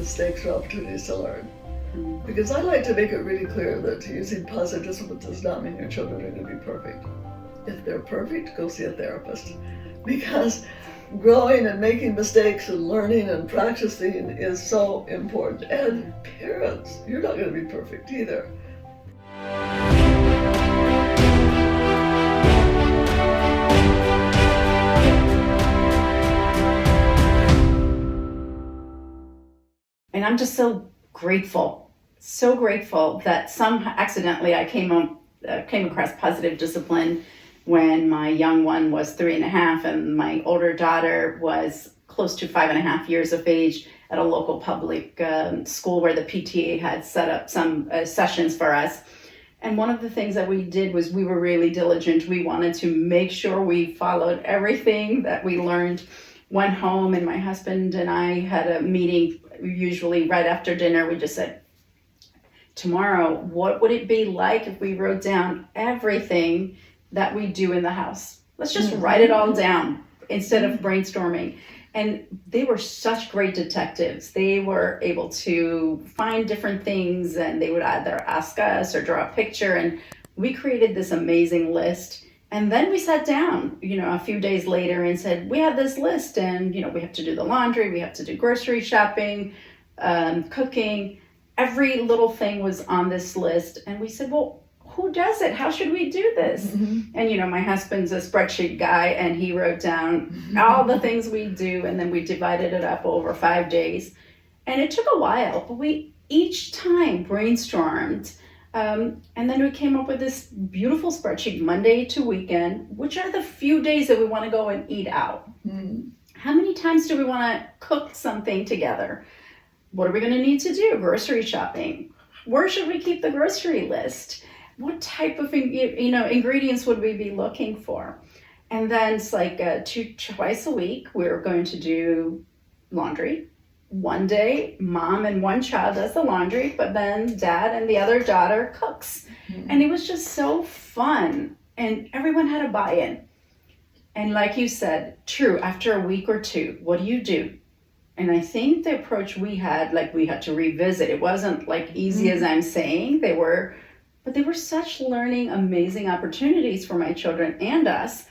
mistakes are opportunities to learn. Because I like to make it really clear that using positive discipline does not mean your children are going to be perfect. If they're perfect, go see a therapist. Because growing and making mistakes and learning and practicing is so important. And parents, you're not going to be perfect either. And I'm just so grateful that accidentally I came across positive discipline when my young one was 3.5 and my older daughter was close to 5.5 years of age at a local public school where the PTA had set up some sessions for us. And one of the things that we did was we were really diligent. We wanted to make sure we followed everything that we learned. Went home and my husband and I had a meeting, usually right after dinner. We just said, tomorrow, what would it be like if we wrote down everything that we do in the house? Let's just write it all down instead of brainstorming. And they were such great detectives. They were able to find different things and they would either ask us or draw a picture. And we created this amazing list. And then we sat down, a few days later and said, we have this list and, we have to do the laundry, we have to do grocery shopping, cooking. Every little thing was on this list. And we said, well, who does it? How should we do this? Mm-hmm. And, my husband's a spreadsheet guy and he wrote down all the things we do. And then we divided it up over 5 days. And it took a while, but we each time brainstormed. And then we came up with this beautiful spreadsheet, Monday to weekend, which are the few days that we want to go and eat out. Mm-hmm. How many times do we want to cook something together? What are we going to need to do? Grocery shopping. Where should we keep the grocery list? What type of ingredients would we be looking for? And then it's like twice a week, we're going to do laundry. One day, mom and one child does the laundry, but then dad and the other daughter cooks. Mm-hmm. And it was just so fun. And everyone had a buy-in. And like you said, true, after a week or two, what do you do? And I think the approach we had to revisit. It wasn't easy as I'm saying. They were such learning, amazing opportunities for my children and us.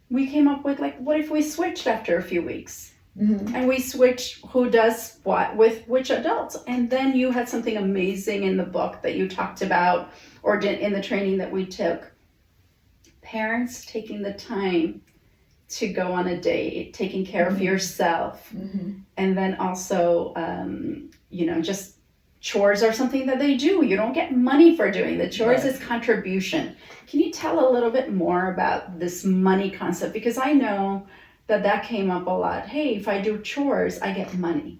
We came up with what if we switched after a few weeks? Mm-hmm. And we switch who does what with which adults. And then you had something amazing in the book that you talked about or in the training that we took. Parents taking the time to go on a date, taking care of yourself. Mm-hmm. And then also, just chores are something that they do. You don't get money for doing the chores. Right. Is contribution. Can you tell a little bit more about this money concept? Because I know that came up a lot. Hey, if I do chores, I get money.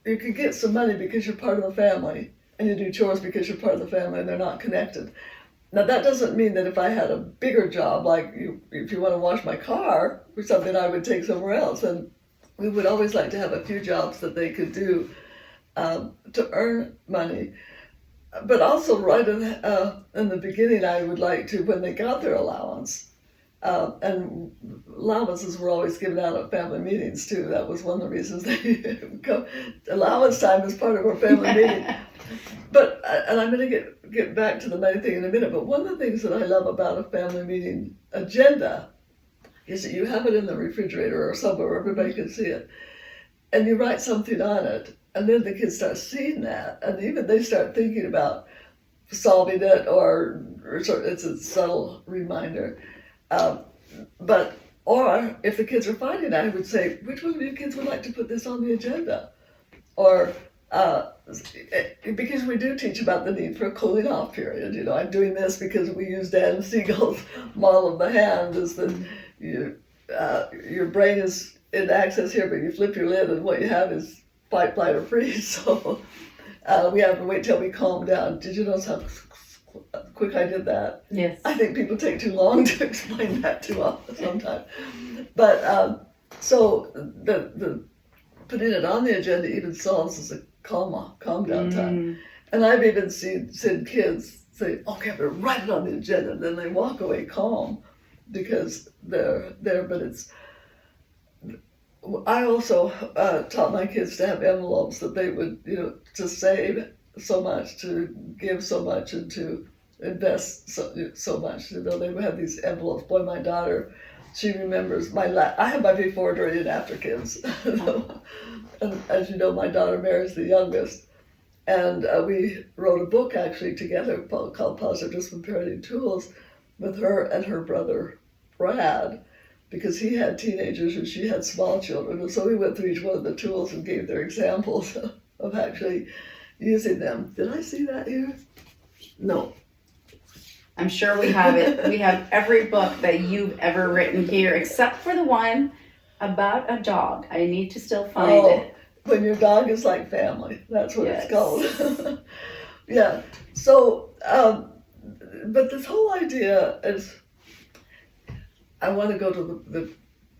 You can get some money because you're part of the family, and you do chores because you're part of the family, and they're not connected. Now, that doesn't mean that if I had a bigger job, if you want to wash my car or something, I would take somewhere else. And we would always like to have a few jobs that they could do to earn money. But also right in the beginning, I would like to, when they got their allowance, and allowances were always given out at family meetings too. That was one of the reasons they come. Allowance time is part of our family meeting. But and I'm going to get back to the money thing in a minute. But one of the things that I love about a family meeting agenda is that you have it in the refrigerator or somewhere where everybody can see it, and you write something on it, and then the kids start seeing that, and even they start thinking about solving it, or it's a subtle reminder. Or if the kids are fighting, I would say, which one of you kids would like to put this on the agenda? Or because we do teach about the need for a cooling off period. I'm doing this because we use Dan Siegel's model of the hand, is that your brain is in access here, but you flip your lid and what you have is fight, flight, or freeze. So we have to wait till we calm down. Did you notice how quick I did that? Yes. I think people take too long to explain that too often sometimes. But so the putting it on the agenda even solves as a calm down time. And I've even seen kids say, okay, I'm going to write it on the agenda, and then they walk away calm because they're there. But I also taught my kids to have envelopes that they would, to save so much, to give so much, and to invest so much. They would have these envelopes. Boy, my daughter, she remembers I have my before, during, and after kids. And as you know, my daughter marries the youngest. And we wrote a book actually together called Positive Discipline Parenting Tools with her and her brother, Brad, because he had teenagers and she had small children. And so we went through each one of the tools and gave their examples of actually using them. Did I see that here? No. I'm sure we have it. We have every book that you've ever written here, except for the one about a dog. I need to still find it. When your dog is like family. That's what Yes. it's called. Yeah. So, but this whole idea is, I want to go to the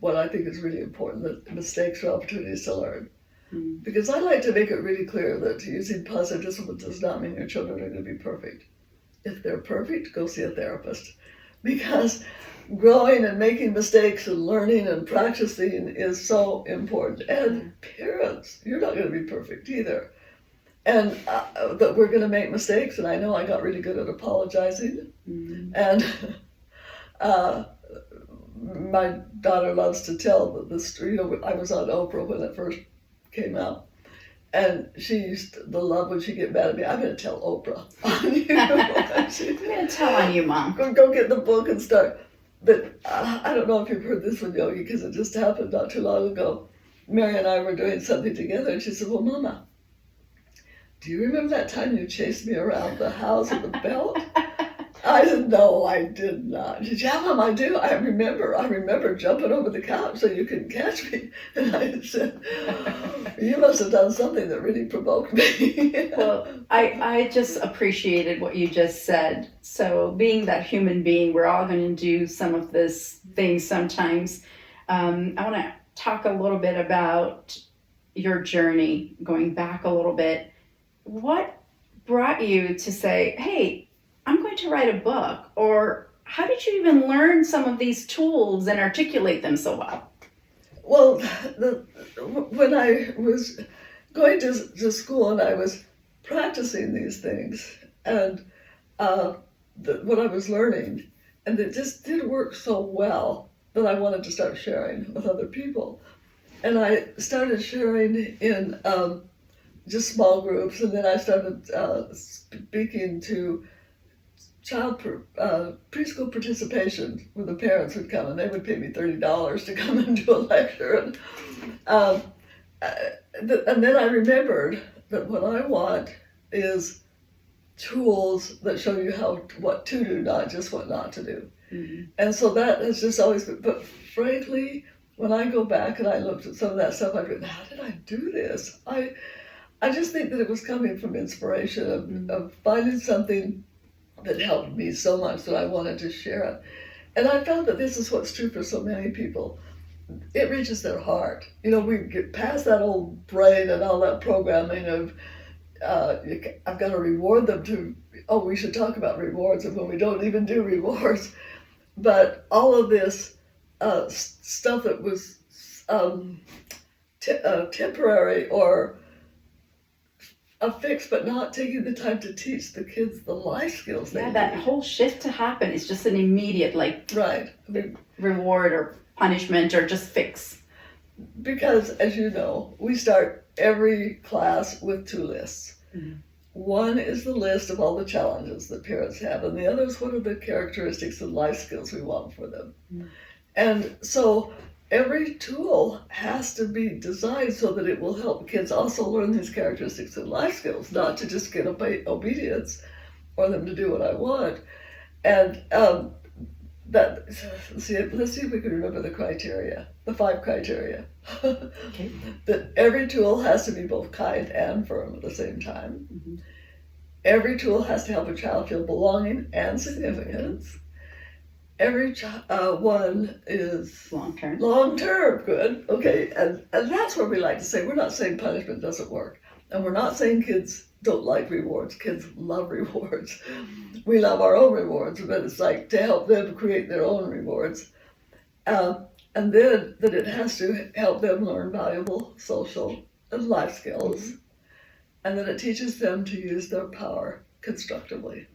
what I think is really important, the mistakes or opportunities to learn. Mm. Because I like to make it really clear that using positive discipline does not mean your children are going to be perfect. If they're perfect, go see a therapist. Because growing and making mistakes and learning and practicing is so important. And parents, you're not going to be perfect either. And that we're going to make mistakes. And I know I got really good at apologizing. Mm. And my daughter loves to tell the story. I was on Oprah when it first came out. And she used to love when she'd get mad at me. I'm going to tell Oprah on you. I'm going to tell on you, Mom. Go get the book and start. But I don't know if you've heard this one, Yogi, because it just happened not too long ago. Mary and I were doing something together, and she said, well, Mama, do you remember that time you chased me around the house with a belt? I said, no, I did not. She said, yeah, Mom, I do. I remember jumping over the couch so you couldn't catch me. And I said, you must have done something that really provoked me. Well, I just appreciated what you just said. So being that human being, we're all going to do some of this things sometimes. I want to talk a little bit about your journey, going back a little bit. What brought you to say, hey, I'm going to write a book? Or how did you even learn some of these tools and articulate them so well? Well, when I was going to school and I was practicing these things and what I was learning, and it just did work so well that I wanted to start sharing with other people. And I started sharing in just small groups, and then I started speaking to preschool participation, where the parents would come and they would pay me $30 to come and do a lecture. And then I remembered that what I want is tools that show you what to do, not just what not to do. Mm-hmm. And so that has just always been, but frankly, when I go back and I looked at some of that stuff, I've written, how did I do this? I just think that it was coming from inspiration of finding something that helped me so much that I wanted to share it. And I found that this is what's true for so many people. It reaches their heart. We get past that old brain and all that programming of, I've got to reward them we should talk about rewards, and when we don't even do rewards. But all of this stuff that was temporary or a fix, but not taking the time to teach the kids the life skills they need. That whole shift to happen is just an immediate right. Reward or punishment or just fix. Because, as you know, we start every class with 2 lists. Mm-hmm. One is the list of all the challenges that parents have, and the other is what are the characteristics and life skills we want for them. Mm-hmm. And so every tool has to be designed so that it will help kids also learn these characteristics and life skills, not to just get obedience or them to do what I want. And let's see if we can remember the criteria, the 5 criteria. Okay. That every tool has to be both kind and firm at the same time. Mm-hmm. Every tool has to help a child feel belonging and significance. Every one is long-term, good, okay, and that's where we like to say, we're not saying punishment doesn't work, and we're not saying kids don't like rewards. Kids love rewards. We love our own rewards, but it's like to help them create their own rewards. And then that it has to help them learn valuable social and life skills, and that it teaches them to use their power constructively.